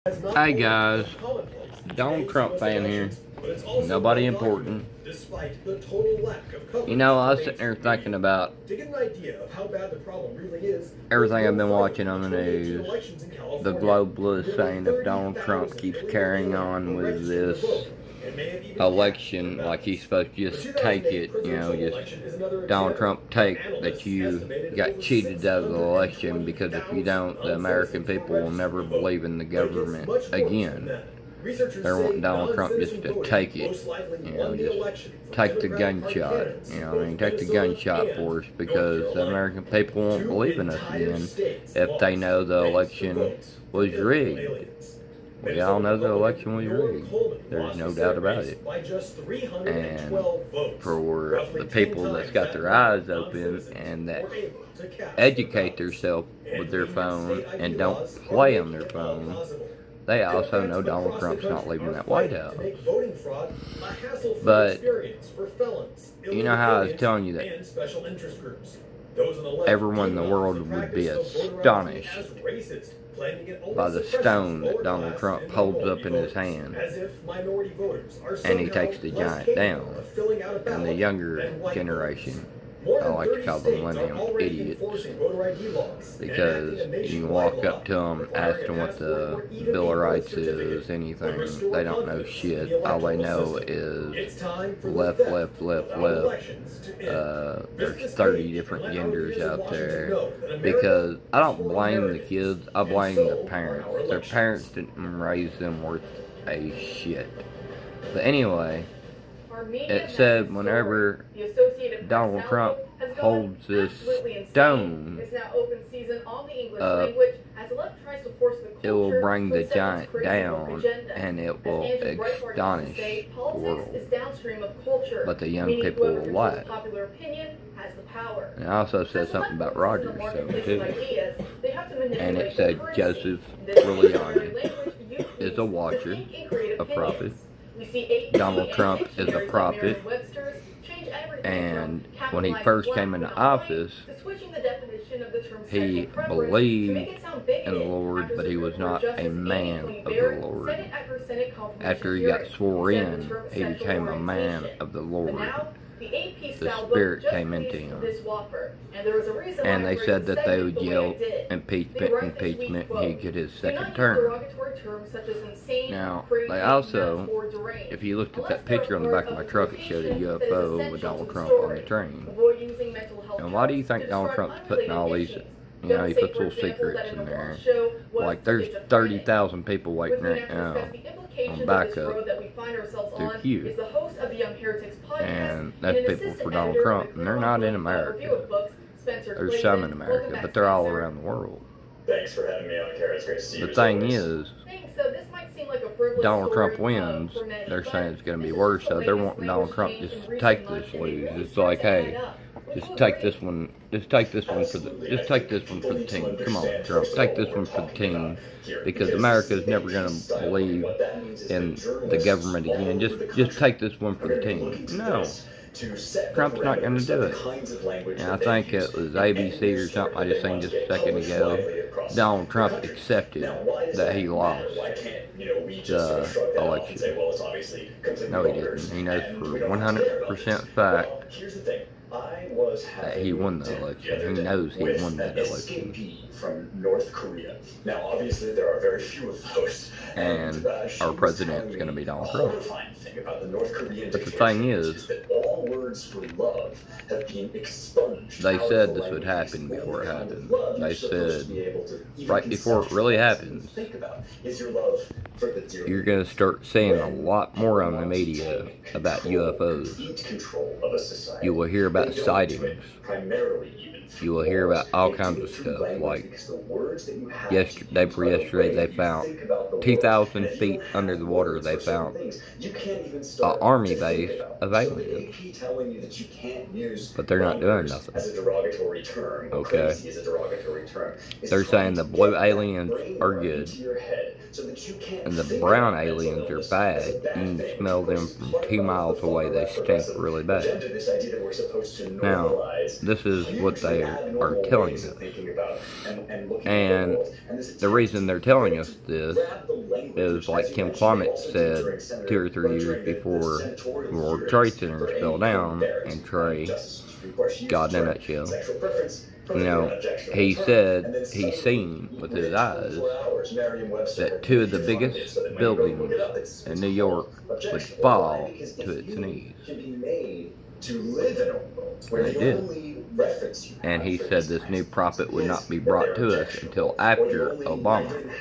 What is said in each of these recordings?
Hi guys, Donald Trump fan here. Nobody important. You know, I was sitting there thinking about everything I've been watching on the news. The globalists saying if Donald Trump keeps carrying on with this election like he's supposed to just take it, you know, just Donald Trump take that you got cheated out of the election, because if you don't, the American people will never believe in the government again. They're wanting Donald Trump just to take it, you know, just take the gunshot, you know, I mean, take the gunshot for us, because the American people won't believe in us again if they know the election was rigged. We all know the election was rigged. There's no doubt about it. And for the people that's got their eyes open and that educate themselves with their phone and don't play on their phone, they also know Donald Trump's not leaving that White House. But you know how I was telling you that everyone in the world would be astonished by the stone that Donald Trump holds up in his hand, and he takes the giant down. And the younger generation, I like to call them millennium idiots, because you can walk up to them, ask them what the Bill of Rights is, anything. They don't know shit. All they know is left, left, left, left. There's 30 different genders out there. Because I don't blame the kids, I blame the parents. Their parents didn't raise them worth a shit. But anyway, it said whenever Donald Trump holds this stone up, it will bring the giant down and it will astonish the world. But the young people will laugh. And it also said something about Rogers too. And it said Joseph Giuliani is a watcher, a prophet. Donald Trump is a prophet, and when he first came into office, he believed in the Lord, but he was not a man of the Lord. After he got sworn in, he became a man of the Lord. The Spirit came into him. And they said that they would yell impeachment, impeachment, and he'd get his second term. Now, they also, if you looked at that picture on the back of my truck, it showed a UFO with Donald Trump on the train. And why do you think Donald Trump's putting all these, you know, he puts little secrets in there? Like, there's 30,000 people waiting right now on backup through Q. And that's people for Donald Trump, and they're not in America. There's some in America, but they're all around the world. Thanks for having me on, Kara. It's great to see you. The thing is, Donald Trump wins, they're saying it's going to be worse, so they're wanting Donald Trump to just take this lose. It's like, hey, just take this one for the team. Come on, Trump, take this one for the team, because America's never going to believe in the government again. Just take this one for the team. No. Trump's not going to do it. And I think it was ABC or something I just seen just a second ago. Donald Trump accepted that he lost the election. No, he didn't. He knows for 100% fact that he won the election. He knows he won that election. From North Korea. Now, obviously, there are very few of those. And our president's going to be Donald Trump. But the thing is, that all words for love have been expunged. They said this would happen before it happened. They said, right before it really happens, you're going to start seeing a lot more on the media about UFOs. You will hear about sightings. You will hear about all kinds of stuff, like yesterday they found 2,000 feet under the water, they found an army base of aliens. But they're not doing nothing. Okay? They're saying the blue aliens are good, and the brown aliens are bad. You can smell them from 2 miles away. They stink really bad. Now, this is what they are telling us. And the reason they're telling us this it was like Kim Clement said 2 or 3 years before the World Trade Center fell down, and Trey, God in a nutshell, you know, he said he seen with his eyes that 2 of the biggest buildings in New York would fall to its knees. And it did. And he said this new prophet would not be brought to us until after Obama.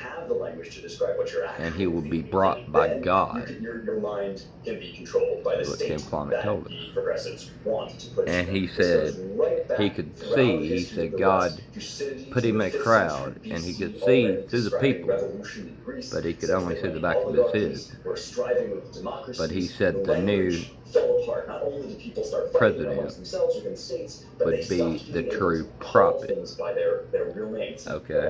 And he will be brought by God. That's what Kim Clement told us. And he said he could see, he said God put him in a crowd and he could see through the people, but he could only see the back of his head. But he said the new president would be the true prophet. Okay.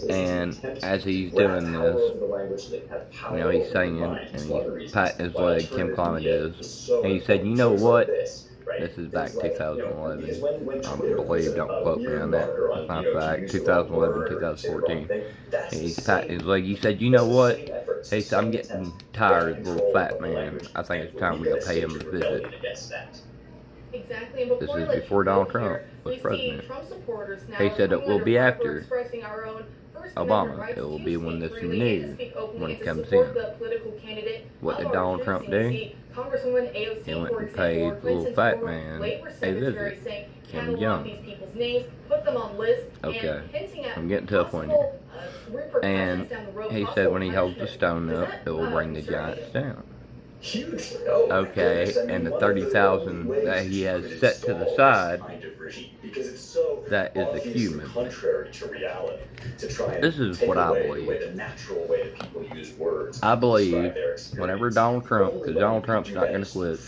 And as he's doing this, you know, he's singing and he's patting his leg, Kim Clement is, and he said, you know what? This is back 2011. I believe, don't quote me on that. It's not fact. 2011, 2014. And he's patting his leg. He said, you know what? He said, I'm getting tired of the little fat man. I think it's time we go pay him a visit. Exactly. This is before Donald Trump was president. He said it will be after Obama. It will be when this new one comes in. What did Donald Trump do? He went and paid the little fat man a visit. Kim Jong. Okay, I'm getting to a point here. And he said when he holds the stone up, it will bring the giants down. Okay, and the 30,000 that he has set to the side, that is the Q movement. This is what I believe. I believe whenever Donald Trump, because Donald Trump's not going to quit,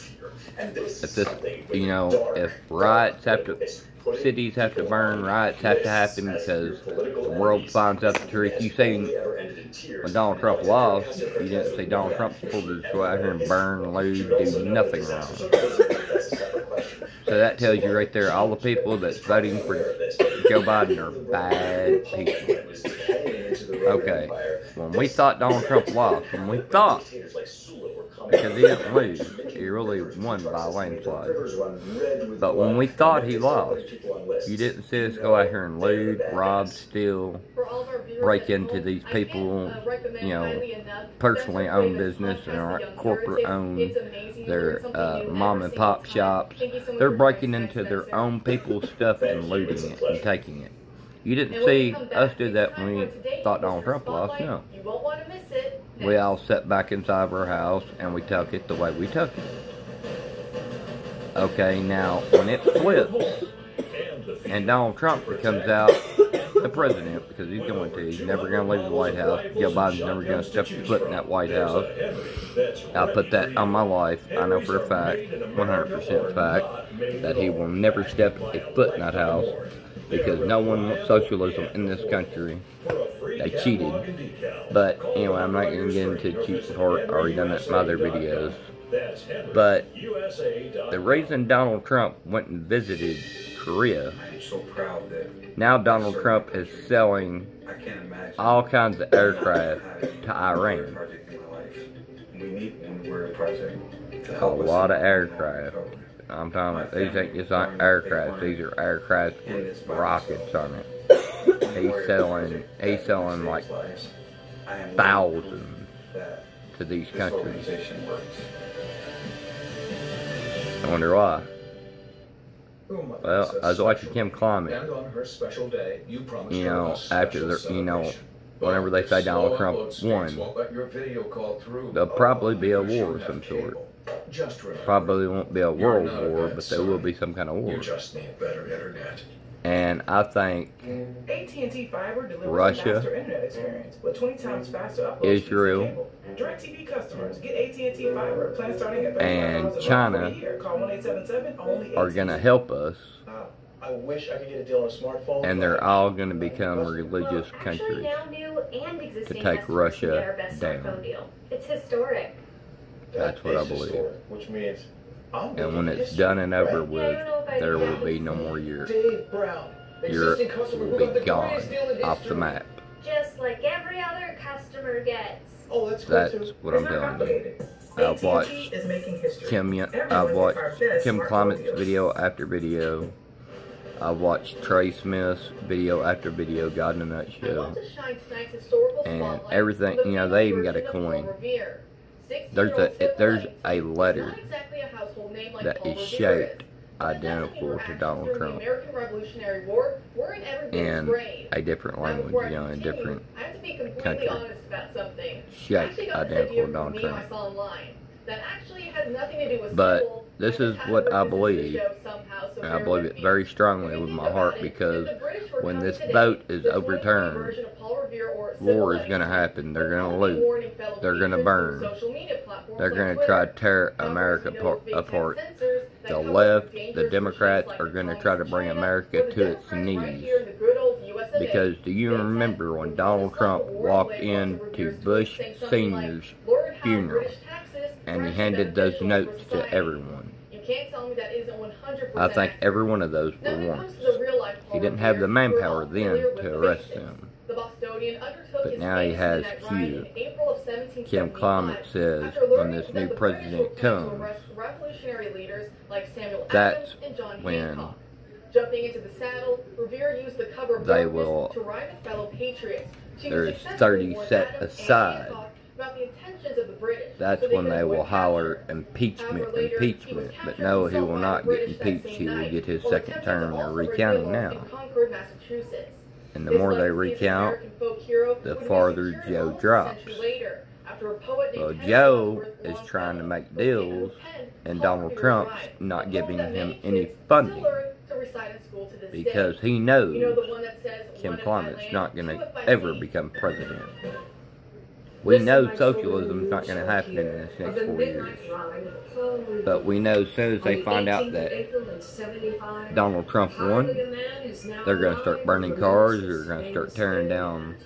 if this, you know, if riots have to, cities have to burn, riots have to happen because the world finds out the truth. You seen when Donald Trump lost, you didn't see Donald Trump supporters go out here and burn, loot, do nothing wrong. So that tells you right there, all the people that's voting for Joe Biden are bad people. Okay, when we thought Donald Trump lost, when we thought, because he didn't lose, he really won by a landslide. But when we thought he lost, you didn't see us go out here and loot, rob, steal, break into these people, you know, personally owned business or corporate owned, their mom and pop shops. They're breaking into their own people's stuff and looting it and taking it. You didn't see us do that when we thought Donald Trump lost, no. We all sat back inside of our house and we took it the way we took it. Okay, now when it flips and Donald Trump becomes out the president, because he's going to, he's never going to leave the White House. Joe Biden's never going to step foot in that White House. I'll put that on my life. I know for a fact, 100% fact, that he will never step a foot in that house, because no one wants socialism in this country. They cheated. But anyway, I'm not going to get into the cheating part. I've already done that in my other videos. But the reason Donald Trump went and visited Korea, now Donald Trump is selling all kinds of aircraft to Iran. A lot of aircraft. I'm talking about, these ain't just aircraft, these are aircraft with rockets on it. He's selling like thousands to these countries. I wonder why. Well, I was watching Kim Clement, you know, after the, you know, whenever they say Donald Trump won, there'll probably be a war of some sort. Probably won't be a world war, but there will be some kind of war. And I think AT&T Fiber delivers Russia, faster internet experience with 20 times faster uploads Israel, cable. DirecTV customers get AT&T Fiber plan starting at and China Call 1-877 only are going to help us, I wish I could get a deal on a smartphone. and they're all going to become religious countries to take Russia down. It's historic. That's what I believe. Which means And when it's done and over with, there will be no more Europe. Europe will be gone off the map. Just like every other customer. customer gets. Oh, that's what I'm telling you. I've watched Kim Climate's video after video. I've watched Trey Smith's video after video, God in a Nutshell. And everything, you know, they even got a coin. There's a letter that is shaped identical to Donald Trump in a different language, you know, in a different country. Shaped identical to Donald Trump. But this is what I believe, and I believe it very strongly with my heart, because when this vote is overturned, war is going to happen. They're going to loot. They're going to burn. They're going to try to tear America apart. The left, the Democrats, are going to try to bring America to its knees. Because do you remember when Donald Trump walked into Bush Sr.'s funeral and he handed those notes to everyone? I think every one of those were warrants. He didn't have the manpower then to arrest them. But now he has Q. Kim Climate says when this new president comes, that's when they will, there's 30 set aside. That's when they will holler impeachment. But no, he will not get impeached. He will get his second term. They're recounting now. And the more they recount, the farther Joe drops. Well, Joe is trying to make deals, and Donald Trump's not giving him any funding. Because he knows Kim Climate's not going to ever become president. We know socialism is not going to happen in this next 4 years. But we know as soon as they find out that Donald Trump won, they're going to start burning cars, they're going to start tearing down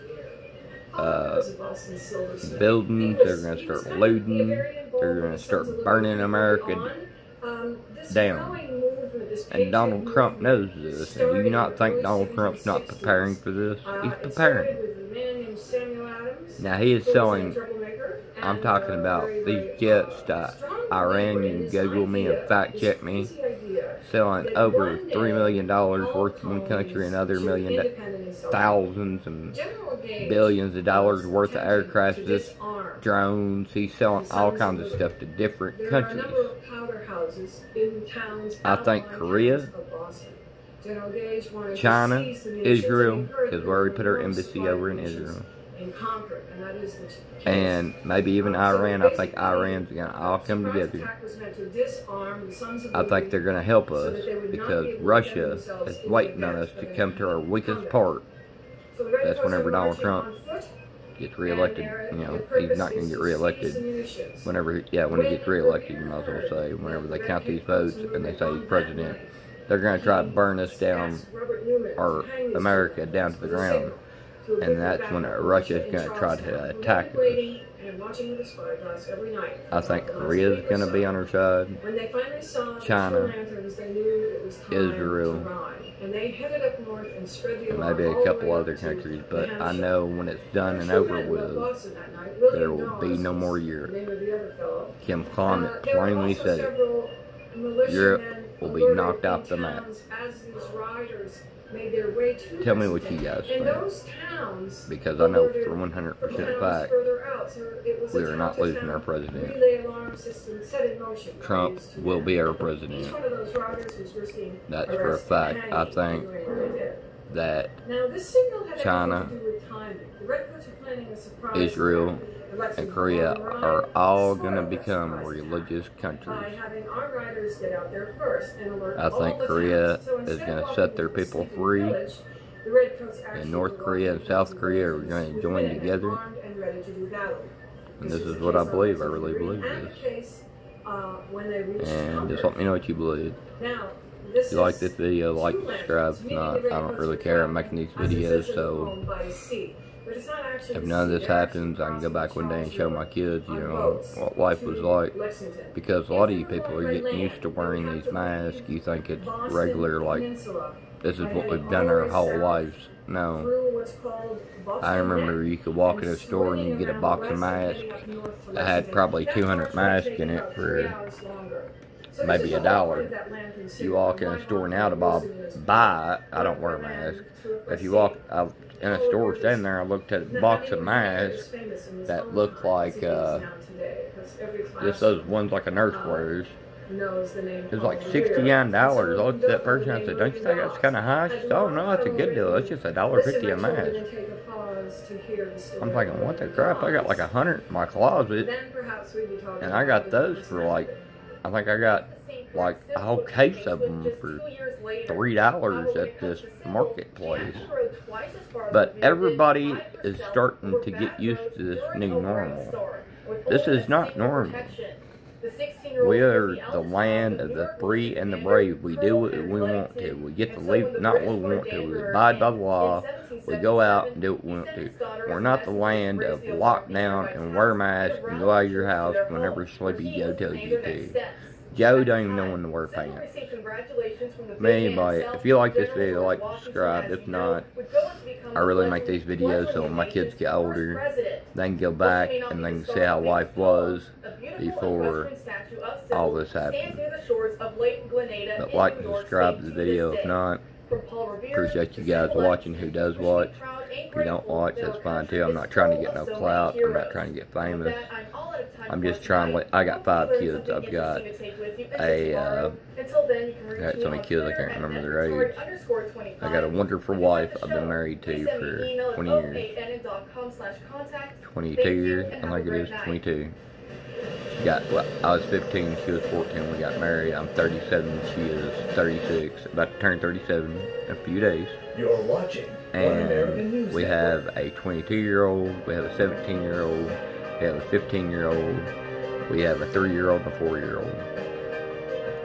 buildings, they're going to start looting, they're going to start burning America down. And Donald Trump knows this. And do you not think Donald Trump's not preparing for this? He's preparing. Now he is selling, I'm talking about these jets to Iran. You can Google me and fact check me. Selling over $3 million worth in one country, another thousands and billions of dollars worth of aircraft, drones. He's selling all kinds of stuff to different countries. I think Korea, China, Israel, because we already put our embassy over in Israel. And maybe even Iran. I think Iran's going to all come together. I think they're going to help us because Russia is waiting on us to come to our weakest part. That's whenever Donald Trump gets reelected. You know, he's not going to get reelected. When he gets reelected, you might as well say, whenever they count these votes and they say he's president, they're going to try to burn us down, or America down to the ground. And that's when Russia is going to try to attack us. I think Korea is going to be on our side. China, Israel, and maybe a couple other countries. But I know when it's done and over with, there will be no more Europe. Kim Climate plainly said it. Europe will be knocked off the map. Tell me what you guys think, because I know for 100% fact we are not losing our president. Trump will be our president. That's for a fact. I think that China, Israel, and Korea are all going to become religious countries. I think Korea is going to set their people free, and North Korea and South Korea are going to join together. And this is what I believe. I really believe this. And just let me know what you believe. If you like this video, like, subscribe. If not, I don't really care. I'm making these videos, so if none of this happens, I can go back one day and show my kids, you know, what life was like. Because a lot of you people are getting used to wearing these masks. You think it's regular, like this is what we've done our whole lives. No. through what's called I remember you could walk in a store and you get a box of masks that had probably 200 masks in it for maybe $1. You walk in a store now to buy it. I don't wear a mask. If you walk in a store standing there, I looked at a box of masks that looked like just those ones like a nurse wears. It was like $69. I looked at that person and I said, "Don't you think that's kind of high?" She said, "Oh no, that's a good deal. That's just $1.50 a mask." I'm thinking, what the crap? I got like 100 in my closet, and I got those for like, I think I got like a whole case of them for $3 at this marketplace. But everybody is starting to get used to this new normal. This is not normal. We are the land of the free and the brave. We do what we want to. We get to leave not what we want to. We abide by the law. We go out and do what we want to. We're not the land of lock down and wear masks and go out of your house whenever Sleepy Joe tells you to. Joe don't even know when to wear pants. But anyway, if you like this video, like, subscribe. If not, I really make these videos so when my kids get older, they can go back and they can see how life was before all this happened. But like and subscribe to the video. If not, appreciate you guys watching who does watch. If you don't watch, that's fine too. I'm not trying to get no clout. I'm not trying to get famous. I'm just trying to, I got 5 kids. I've got I got so many kids I can't remember their age. I got a wonderful wife I've been married to for 20 years. 22 years, I think it is, 22. Well, I was 15, she was 14 when we got married. I'm 37, she is 36, about to turn 37 in a few days. You're watching. And we have a 22-year-old, we have a 17-year-old, we have a 15-year-old, we have a 3-year-old and a 4-year-old.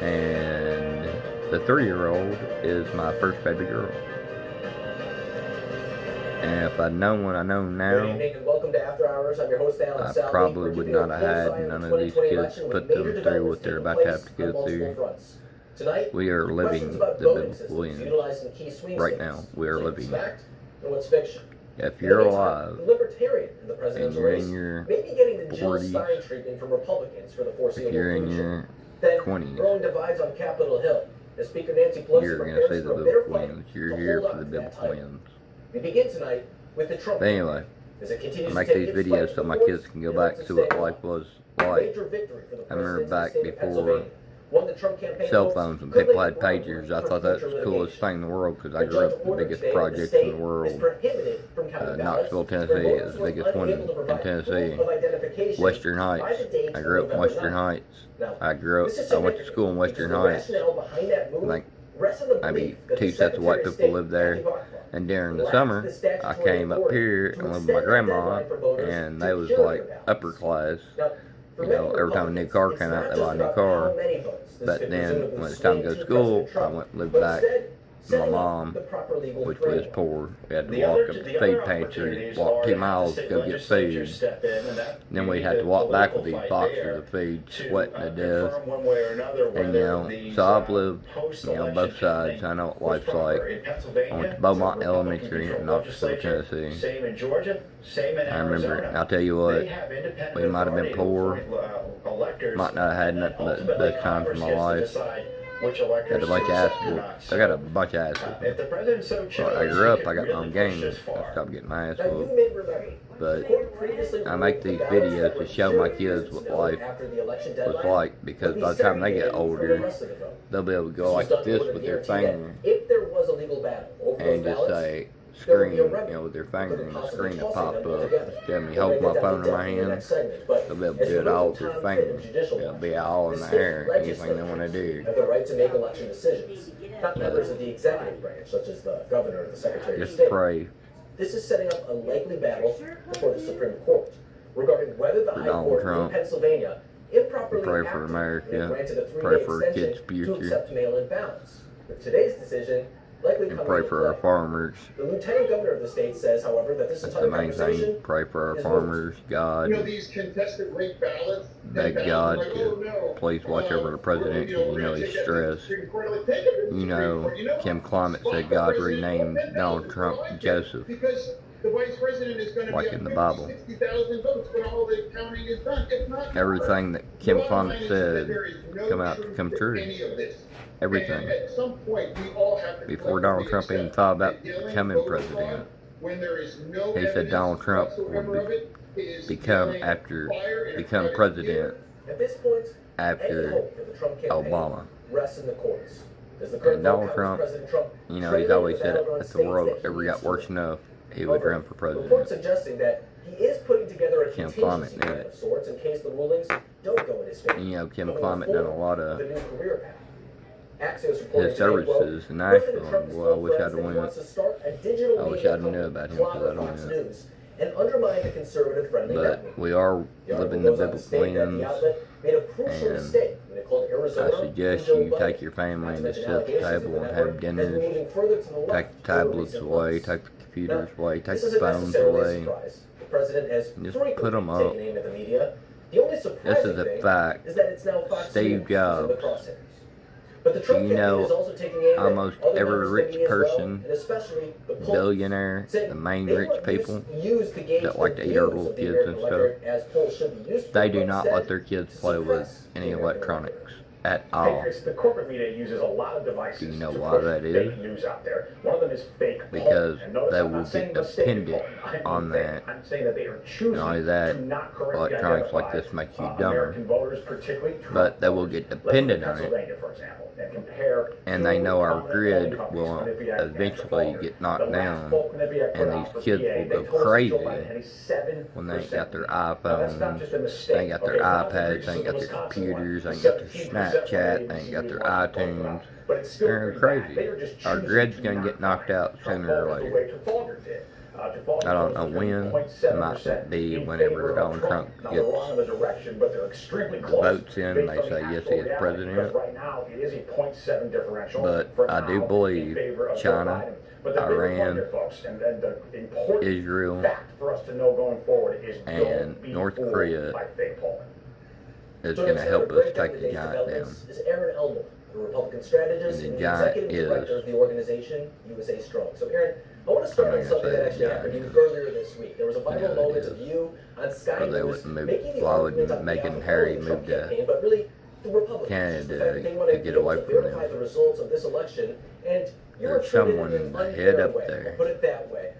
And the 3-year-old is my first baby girl. And if I'd known what I know now, I probably would not have had none of these kids put them through what they're about to have to go through. We are living the biblical end. Right now, we are living it. If you're alive and you're in your 40s, if you're in your 20s, you're going to see the biblical ends. You're here for the biblical ends. We begin tonight with the Trump. But anyway, I make these videos so my kids can go back and see what life was like. I remember back before cell phones when people had pagers. I thought that was the coolest thing in the world because I grew up in the biggest project in the world. Knoxville, Tennessee is the biggest one in Tennessee. Western Heights. I grew up in Western Heights. I went to school in Western Heights. Like maybe 2 sets of white people lived there. And during the summer, I came up here and lived with my grandma, and they was like upper class. You know, every time a new car came out, they bought a new car. But then, when it's time to go to school, I went and lived back with my mom, which was poor. We had to walk up to the feed pantry, walk 2 miles to go get food. And then we had to walk back with these boxes of food, sweating to death. And, you know, so I've lived, you know, both sides. I know what life's like. I went to Beaumont Elementary in Knoxville, Tennessee. I remember, I'll tell you what, we might have been poor, might not have had nothing but the best time of my life. Got a bunch of ass. I got a bunch of ass. When I grew up, I got my own games. I stopped getting my ass whooped. But I make these videos to show my kids what life was like, because by the time they get older, they'll be able to go like this with their finger and just say, screen, you know, with their finger, and the screen will pop up. Instead of me holding my phone in my hand, they'll be able to do it all with their fingers. They'll be all in the air, anything they want to do. Have the right to make election decisions, not members of the executive branch, such as the governor or the secretary of Just state. pray. This is setting up a likely battle before the Supreme Court regarding whether the High Court in Pennsylvania improperly Pray for America. Pray for our kids' future. to accept mail-in ballots. With today's decision, likely and coming pray into for our play. farmers. The lieutenant governor of the state says, however, that this That's entire the main conversation thing. Pray for our is farmers. God, these contested rate ballots, beg God to please watch over the president, because you know he's stressed. You know, Kim Climate said God renamed Donald Trump Joseph, because the vice president is going to like be in the Bible. 60,000 votes when all the counting is done. If not, Everything that Kim Climate said come true. Everything. At some point, we all have to Before Donald Trump even thought about becoming president, he said Donald Trump would become president At this point, after any hope for the Trump campaign Obama. rests in the courts. As the And current Donald vote Trump, counts, President Trump you know, he's always said battleground if the world states that ever he got needs worse to. enough, he would run for Reports president. suggesting that he is putting together a Kim contingency Climate plan did of sorts in case the rulings don't go in his favor. And you know, Kim Coming Climate forward done a lot of with a new career path. Axios reported his today, quote, services in President Nashville. Trump And has boy, I told wish friends I'd that he went. wants to start a digital I wish media I'd knew company, about him, clobber 'cause I don't Fox know. News, and undermine the conservative-friendly network. But we are The living article the goes on to biblical state that the lens. outlet made a crucial And mistake when it called Arizona I suggest Joe you Biden. take your family Not to and mention sit at the allegations table that and the have network has been dinners. moving further to the left Take the over tablets recent away, months. take the computers away, take This the isn't phones necessarily a away. surprise. The president has Just frequently put 'em taken up. aim at the media. The only surprising This is a thing fact. is that it's now Fox Steve News who's in the Jobs. crosshairs. But the Trump You know, campaign is also taking aim almost at other every members of rich the media as well, person, and especially the polls, billionaire, saying the main they rich want people use to gauge that like the to eat our views little of the kids American and stuff, electorate as polls should be used for, they do but not instead let their kids to play with suppress any the American electronics electorate. at all. Patriots, the corporate media uses a lot of devices Do you know to why push that is? fake news out there. One of them is fake Because polling. And notice they I'm will not saying get mistaken dependent polling. I mean on fake. that. I'm saying that they are choosing Not only that, to not correctly electronics like identify, this makes you dumber. American voters, particularly Trump But they will get voters. dependent Let's on look at it. Pennsylvania, for example, and compare And they know our prominent grid polling companies, will Quinnipiac and eventually Extra get Pollsters. knocked The last down, poll Quinnipiac put and out these for kids PA, will they go told us Joe crazy Biden had a 7% when they ain't got their lead. Now, that's not just a iPhones, mistake. they ain't got their Okay, now the iPads, breach they ain't of got the their Wisconsin computers, they one, ain't got their 17% Snapchat, they ain't got their iTunes. They're crazy. Our grid's gonna get knocked out sooner or later. I don't know when. It might be whenever Donald Trump gets the votes in, they say yes, he is president. But I do believe China, Iran, Israel, and North Korea is going to help us take the giant down. Is Aaron Elmo, the Republican strategist And and the the giant executive director is- of the organization USA Strong. So Aaron, I want to start I'm on not something gonna that say actually the happened giant even earlier this week. There was a Yeah, viral it moment is. of you on Sky Or they News wouldn't move- making the why would argument on Meghan behalf of Harry all the Trump move to campaign, but really the Republicans. Canada Just the fact that they to wanted get to be able away to from verify them. the results of this election, and you were There's treated someone in in an the unfair head up way. there. I'll put it that way.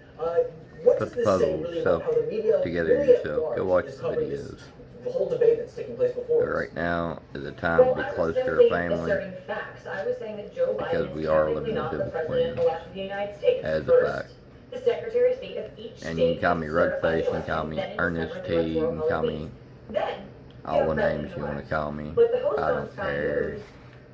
What Put does the this say puzzle really about how the media together really at yourself. large Go watch is the covering this- videos. the whole debate that's taking place before But us? right now is the time to be close to our family, Facts. I was saying that Joe because Biden we is are technically living in not the biblical president times. elect of the United States. As a First, fact. the Secretary of State of each And state you can call me is certified Rugface, you can election. call me Then in Ernest December, T, the you can electoral call college me Then, all the you have names you want president-elect. to call me. But the host I on don't Sky care. News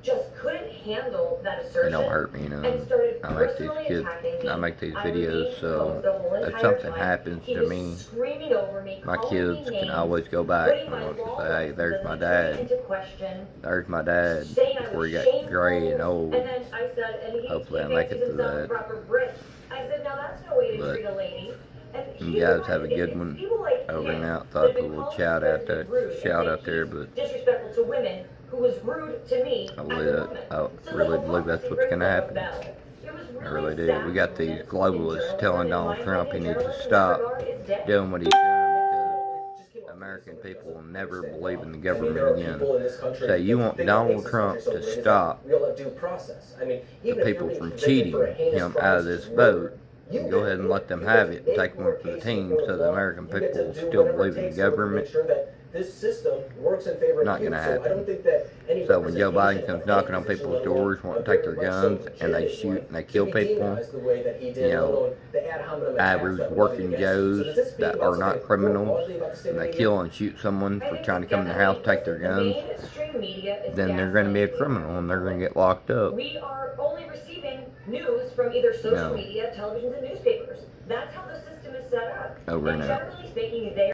just couldn't handle that It assertion. don't hurt me none. And started I make these personally kids, attacking me. I make these I videos remained so calm the whole if entire something time. happens He to was me, screaming over me, my calling kids me can names, always go back putting and my want to law say, hey, license there's my and military dad. into question, There's my dad saying I before was he got shameful, gray and old. And then I said, and he Hopefully I fancies make it to himself a that. proper Brit. I said, now that's no way to But treat a lady. And you he guys was- have a good it's one. people like Over and him out. that Thought have a been little calling shout this out there, president rude and shout think out there, he's but disrespectful to women, who was rude to me I as a really, woman. I So really the believe that's what's going to happen. It was I really do. sad We got these moments in globalists journalism, telling and in Donald my Trump he opinion, needs to journalism in stop that regard is dead. doing what he's doing because American people will never believe in the government again. So you want Donald Trump to stop the people from cheating him out of this vote, and go ahead and let them have it and take one for the team so the American people will still believe in the government. Not going to happen. So when Joe Biden comes knocking on people's doors wanting to take their guns and they shoot and they kill people, you know, average working Joes that are not criminals, and they kill and shoot someone for trying to come in their house, take their guns, then they're going to be a criminal and they're going to get locked up. We are only receiving news from either social No. media, televisions, and newspapers. That's how the system is set up. Over and out. Generally speaking, they